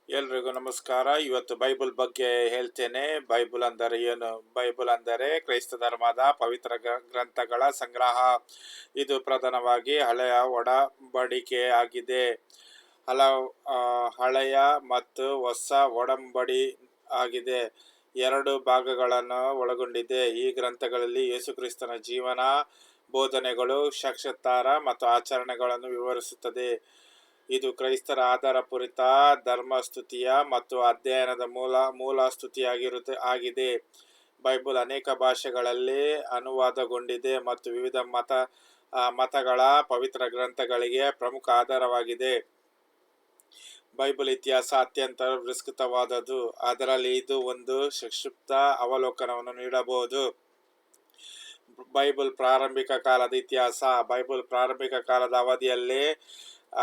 ಎಲ್ರಿಗೂ ನಮಸ್ಕಾರ. ಇವತ್ತು ಬೈಬಲ್ ಬಗ್ಗೆ ಹೇಳ್ತೇನೆ. ಬೈಬಲ್ ಅಂದರೆ ಏನು? ಬೈಬಲ್ ಅಂದರೆ ಕ್ರೈಸ್ತ ಧರ್ಮದ ಪವಿತ್ರ ಗ್ರಂಥಗಳ ಸಂಗ್ರಹ. ಇದು ಪ್ರಧಾನವಾಗಿ ಹಳೆಯ ಒಡಂಬಡಿಕೆ ಆಗಿದೆ. ಹಳೆಯ ಮತ್ತು ಹೊಸ ಒಡಂಬಡಿ ಆಗಿದೆ. ಎರಡು ಭಾಗಗಳನ್ನು ಒಳಗೊಂಡಿದೆ. ಈ ಗ್ರಂಥಗಳಲ್ಲಿ ಯೇಸುಕ್ರಿಸ್ತನ ಜೀವನ, ಬೋಧನೆಗಳು, ಸಾಕ್ಷಾತ್ಕಾರ ಮತ್ತು ಆಚರಣೆಗಳನ್ನು ವಿವರಿಸುತ್ತದೆ. ಇದು ಕ್ರೈಸ್ತರ ಆಧಾರಪೂರಿತ ಧರ್ಮಸ್ತುತಿಯ ಮತ್ತು ಅಧ್ಯಯನದ ಮೂಲ ಆಗಿದೆ. ಬೈಬಲ್ ಅನೇಕ ಭಾಷೆಗಳಲ್ಲಿ ಅನುವಾದಗೊಂಡಿದೆ ಮತ್ತು ವಿವಿಧ ಮತಗಳ ಪವಿತ್ರ ಗ್ರಂಥಗಳಿಗೆ ಪ್ರಮುಖ ಆಧಾರವಾಗಿದೆ. ಬೈಬಲ್ ಇತಿಹಾಸ ಅತ್ಯಂತ ವಿಸ್ತೃತವಾದದ್ದು. ಅದರಲ್ಲಿ ಇದು ಒಂದು ಸಂಕ್ಷಿಪ್ತ ಅವಲೋಕನವನ್ನು ನೀಡಬಹುದು. ಬೈಬಲ್ ಪ್ರಾರಂಭಿಕ ಕಾಲದ ಇತಿಹಾಸ. ಬೈಬಲ್ ಪ್ರಾರಂಭಿಕ ಕಾಲದ ಅವಧಿಯಲ್ಲಿ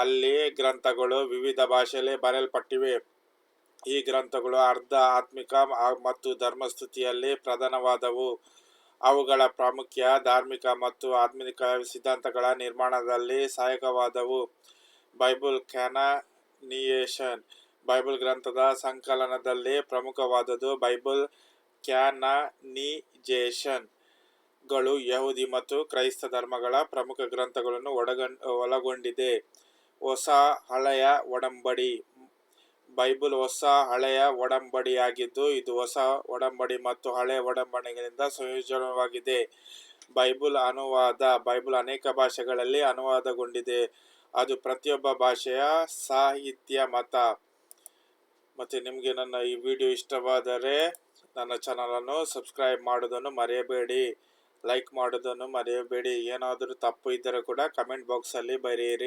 ಅಲ್ಲಿ ಗ್ರಂಥಗಳು ವಿವಿಧ ಭಾಷೆಯಲ್ಲಿ ಬರೆಯಲ್ಪಟ್ಟಿವೆ. ಈ ಗ್ರಂಥಗಳು ಅರ್ಧ ಆತ್ಮಿಕ ಮತ್ತು ಧರ್ಮಸ್ತುತಿಯಲ್ಲಿ ಪ್ರಧಾನವಾದವು. ಅವುಗಳ ಪ್ರಾಮುಖ್ಯ ಧಾರ್ಮಿಕ ಮತ್ತು ಆತ್ಮಿಕ ಸಿದ್ಧಾಂತಗಳ ನಿರ್ಮಾಣದಲ್ಲಿ ಸಹಾಯಕವಾದವು. ಬೈಬಲ್ ಕ್ಯಾನನಿಯೇಷನ್. ಬೈಬಲ್ ಗ್ರಂಥದ ಸಂಕಲನದಲ್ಲಿ ಪ್ರಮುಖವಾದದ್ದು ಬೈಬಲ್ ಕ್ಯಾನನಿಜೇಷನ್ ಗಳು ಯಹೂದಿ ಮತ್ತು ಕ್ರೈಸ್ತ ಧರ್ಮಗಳ ಪ್ರಮುಖ ಗ್ರಂಥಗಳನ್ನು ಒಳಗೊಂಡಿದೆ. ಹೊಸ ಹಳೆಯ ಒಡಂಬಡಿ. ಬೈಬಲ್ ಹೊಸ ಹಳೆಯ ಒಡಂಬಡಿಯಾಗಿದ್ದು, ಇದು ಹೊಸ ಒಡಂಬಡಿ ಮತ್ತು ಹಳೆಯ ಒಡಂಬಡಿಗಳಿಂದ ಸಂಯೋಜನವಾಗಿದೆ. ಬೈಬಲ್ ಅನುವಾದ. ಬೈಬಲ್ ಅನೇಕ ಭಾಷೆಗಳಲ್ಲಿ ಅನುವಾದಗೊಂಡಿದೆ. ಅದು ಪ್ರತಿಯೊಬ್ಬ ಭಾಷೆಯ ಸಾಹಿತ್ಯ ಮತ್ತೆ ನಿಮಗೆ ನನ್ನ ಈ ವಿಡಿಯೋ ಇಷ್ಟವಾದರೆ ನನ್ನ ಚಾನಲನ್ನು ಸಬ್ಸ್ಕ್ರೈಬ್ ಮಾಡೋದನ್ನು ಮರೆಯಬೇಡಿ, ಲೈಕ್ ಮಾಡೋದನ್ನು ಮರೆಯಬೇಡಿ. ಏನಾದರೂ ತಪ್ಪು ಇದ್ದರೆ ಕೂಡ ಕಮೆಂಟ್ ಬಾಕ್ಸಲ್ಲಿ ಬರೆಯಿರಿ.